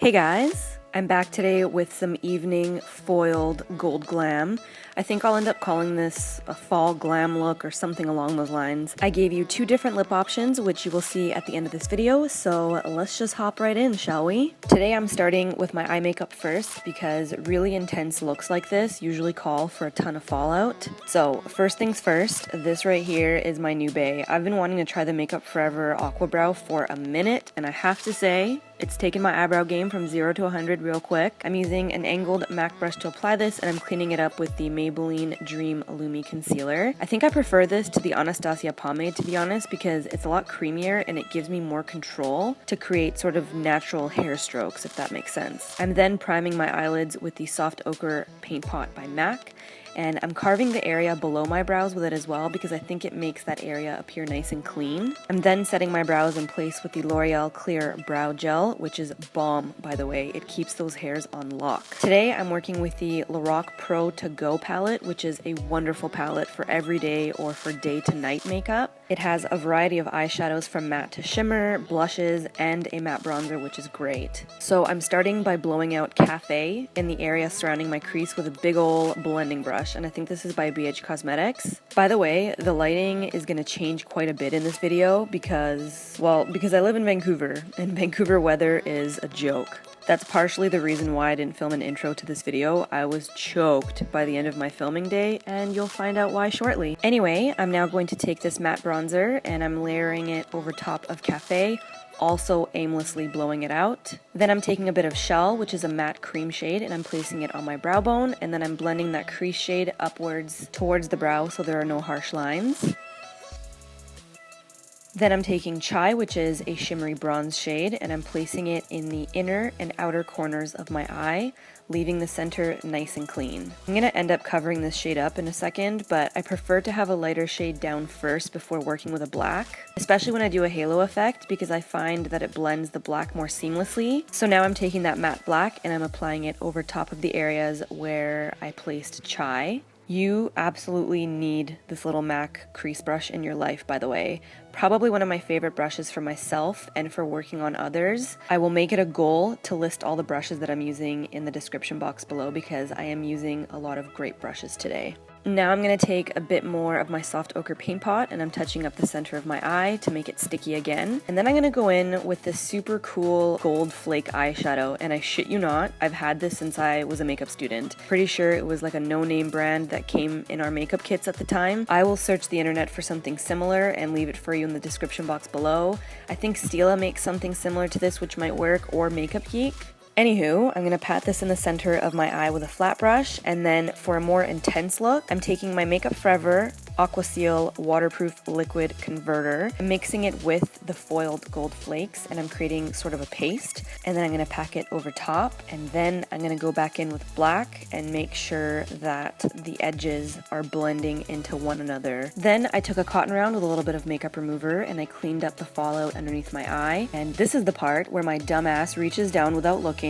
Hey guys, I'm back today with some evening foiled gold glam. I think I'll end up calling this a fall glam look or something along those lines. I gave you two different lip options, which you will see at the end of this video, so let's just hop right in, shall we? Today I'm starting with my eye makeup first because really intense looks like this usually call for a ton of fallout. So first things first, this right here is my new bae. I've been wanting to try the Makeup Forever Aqua Brow for a minute, and I have to say, it's taken my eyebrow game from 0 to 100 real quick. I'm using an angled MAC brush to apply this, and I'm cleaning it up with the Maybelline Dream Lumi Concealer. I think I prefer this to the Anastasia pomade, to be honest, because it's a lot creamier and it gives me more control to create sort of natural hair strokes, if that makes sense. I'm then priming my eyelids with the Soft Ochre Paint Pot by MAC. And I'm carving the area below my brows with it as well because I think it makes that area appear nice and clean. I'm then setting my brows in place with the L'Oreal Clear Brow Gel, which is bomb, by the way. It keeps those hairs on lock. Today, I'm working with the Lorac Pro To Go palette, which is a wonderful palette for everyday or for day to night makeup. It has a variety of eyeshadows from matte to shimmer, blushes, and a matte bronzer, which is great. So I'm starting by blowing out Cafe in the area surrounding my crease with a big ol' blending brush. And I think this is by BH Cosmetics. By the way, the lighting is going to change quite a bit in this video because I live in Vancouver, and Vancouver weather is a joke. That's partially the reason why I didn't film an intro to this video. I was choked by the end of my filming day, and you'll find out why shortly. Anyway, I'm now going to take this matte bronzer, and I'm layering it over top of Cafe, also aimlessly blowing it out. Then I'm taking a bit of Shell, which is a matte cream shade, and I'm placing it on my brow bone, and then I'm blending that crease shade upwards towards the brow so there are no harsh lines. Then I'm taking Chai, which is a shimmery bronze shade, and I'm placing it in the inner and outer corners of my eye, leaving the center nice and clean. I'm going to end up covering this shade up in a second, but I prefer to have a lighter shade down first before working with a black, especially when I do a halo effect because I find that it blends the black more seamlessly. So now I'm taking that matte black and I'm applying it over top of the areas where I placed Chai. You absolutely need this little MAC crease brush in your life, by the way. Probably one of my favorite brushes for myself and for working on others. I will make it a goal to list all the brushes that I'm using in the description box below because I am using a lot of great brushes today. Now I'm going to take a bit more of my Soft Ochre Paint Pot and I'm touching up the center of my eye to make it sticky again. And then I'm going to go in with this super cool gold flake eyeshadow, and I shit you not, I've had this since I was a makeup student. Pretty sure it was like a no-name brand that came in our makeup kits at the time. I will search the internet for something similar and leave it for you in the description box below. I think Stila makes something similar to this which might work, or Makeup Geek. Anywho, I'm going to pat this in the center of my eye with a flat brush, and then for a more intense look, I'm taking my Makeup Forever Aqua Seal Waterproof Liquid Converter. I'm mixing it with the foiled gold flakes, and I'm creating sort of a paste, and then I'm going to pack it over top, and then I'm going to go back in with black and make sure that the edges are blending into one another. Then I took a cotton round with a little bit of makeup remover, and I cleaned up the fallout underneath my eye, and this is the part where my dumbass reaches down without looking,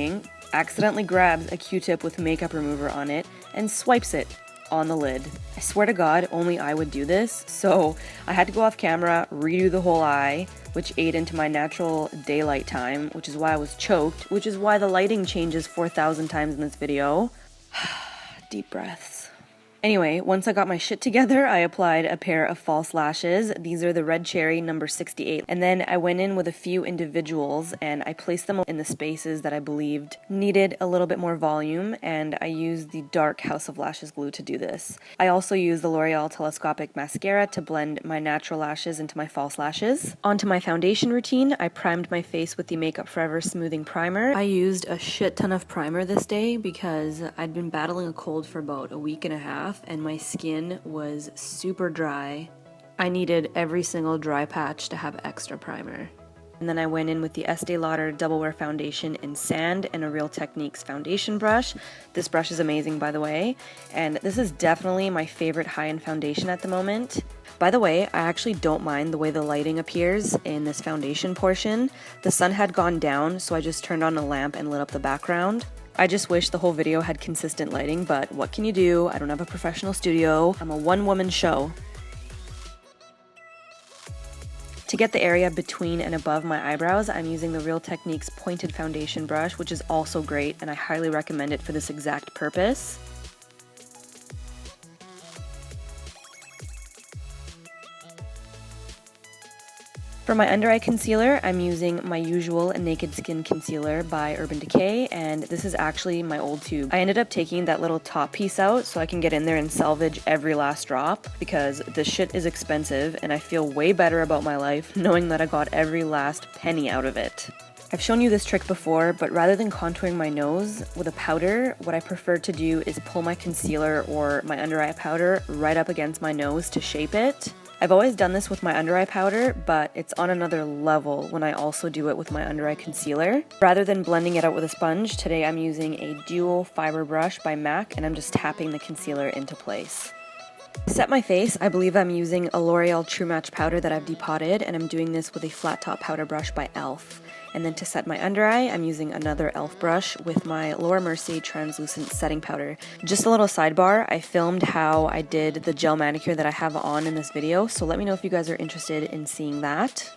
accidentally grabs a Q-tip with makeup remover on it, and swipes it on the lid. I swear to God, only I would do this, so I had to go off camera, redo the whole eye, which ate into my natural daylight time, which is why I was choked, which is why the lighting changes 4,000 times in this video. Deep breaths. Anyway, once I got my shit together, I applied a pair of false lashes. These are the Red Cherry number 68. And then I went in with a few individuals and I placed them in the spaces that I believed needed a little bit more volume, and I used the dark House of Lashes glue to do this. I also used the L'Oreal Telescopic Mascara to blend my natural lashes into my false lashes. Onto my foundation routine, I primed my face with the Makeup Forever Smoothing Primer. I used a shit ton of primer this day because I'd been battling a cold for about a week and a half, and my skin was super dry. I needed every single dry patch to have extra primer. And then I went in with the Estee Lauder Double Wear Foundation in Sand and a Real Techniques foundation brush. This brush is amazing, by the way, and this is definitely my favorite high-end foundation at the moment. By the way, I actually don't mind the way the lighting appears in this foundation portion. The sun had gone down, so I just turned on a lamp and lit up the background. I just wish the whole video had consistent lighting, but what can you do? I don't have a professional studio. I'm a one-woman show. To get the area between and above my eyebrows, I'm using the Real Techniques Pointed Foundation brush, which is also great, and I highly recommend it for this exact purpose. For my under eye concealer, I'm using my usual Naked Skin Concealer by Urban Decay, and this is actually my old tube. I ended up taking that little top piece out so I can get in there and salvage every last drop, because this shit is expensive and I feel way better about my life knowing that I got every last penny out of it. I've shown you this trick before, but rather than contouring my nose with a powder, what I prefer to do is pull my concealer or my under eye powder right up against my nose to shape it. I've always done this with my under eye powder, but it's on another level when I also do it with my under eye concealer. Rather than blending it out with a sponge, today I'm using a dual fiber brush by MAC, and I'm just tapping the concealer into place. To set my face, I believe I'm using a L'Oreal True Match powder that I've depotted, and I'm doing this with a flat top powder brush by e.l.f. And then to set my under eye, I'm using another e.l.f. brush with my Laura Mercier Transluscent setting powder. Just a little sidebar, I filmed how I did the gel manicure that I have on in this video, so let me know if you guys are interested in seeing that.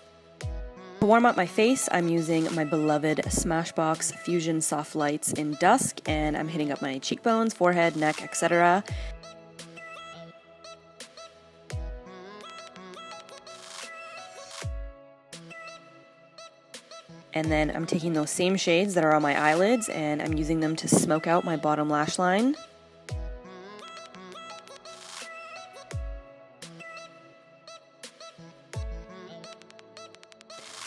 To warm up my face, I'm using my beloved Smashbox Fusion Soft Lights in Dusk, and I'm hitting up my cheekbones, forehead, neck, etc. And then I'm taking those same shades that are on my eyelids and I'm using them to smoke out my bottom lash line.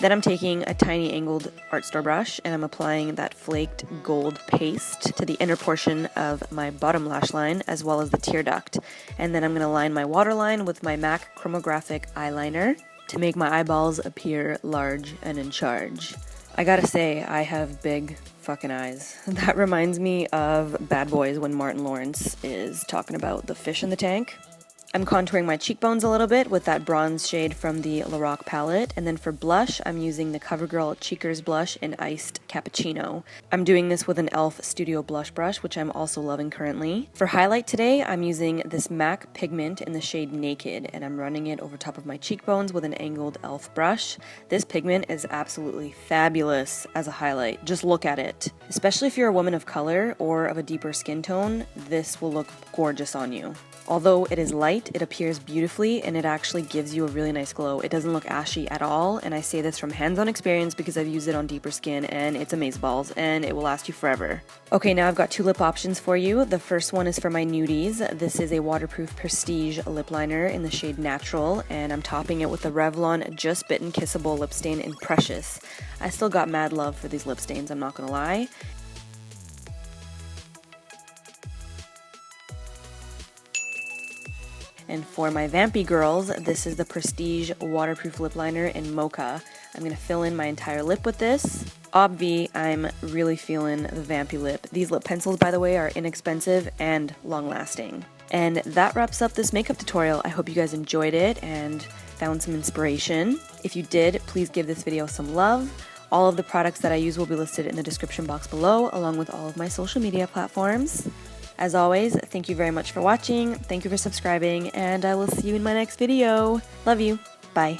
Then I'm taking a tiny angled art store brush and I'm applying that flaked gold paste to the inner portion of my bottom lash line as well as the tear duct. And then I'm going to line my waterline with my MAC Chromagraphic eyeliner to make my eyeballs appear large and in charge. I gotta say, I have big fucking eyes. That reminds me of Bad Boys when Martin Lawrence is talking about the fish in the tank. I'm contouring my cheekbones a little bit with that bronze shade from the Lorac palette, and then for blush, I'm using the Covergirl Cheekers blush in Iced Cappuccino. I'm doing this with an e.l.f. Studio Blush brush, which I'm also loving currently. For highlight today, I'm using this MAC pigment in the shade Naked, and I'm running it over top of my cheekbones with an angled e.l.f. brush. This pigment is absolutely fabulous as a highlight. Just look at it. Especially if you're a woman of color or of a deeper skin tone, this will look gorgeous on you. Although it is light, it appears beautifully and it actually gives you a really nice glow. It doesn't look ashy at all, and I say this from hands-on experience because I've used it on deeper skin and it's amazeballs and it will last you forever. Okay, now I've got two lip options for you. The first one is for my nudies. This is a waterproof Prestige lip liner in the shade Natural, and I'm topping it with the Revlon Just Bitten Kissable lip stain in Precious. I still got mad love for these lip stains, I'm not gonna lie. And for my vampy girls, this is the Prestige Waterproof Lip Liner in Mocha. I'm going to fill in my entire lip with this. Obvi, I'm really feeling the vampy lip. These lip pencils, by the way, are inexpensive and long-lasting. And that wraps up this makeup tutorial. I hope you guys enjoyed it and found some inspiration. If you did, please give this video some love. All of the products that I use will be listed in the description box below, along with all of my social media platforms. As always, thank you very much for watching, thank you for subscribing, and I will see you in my next video. Love you. Bye.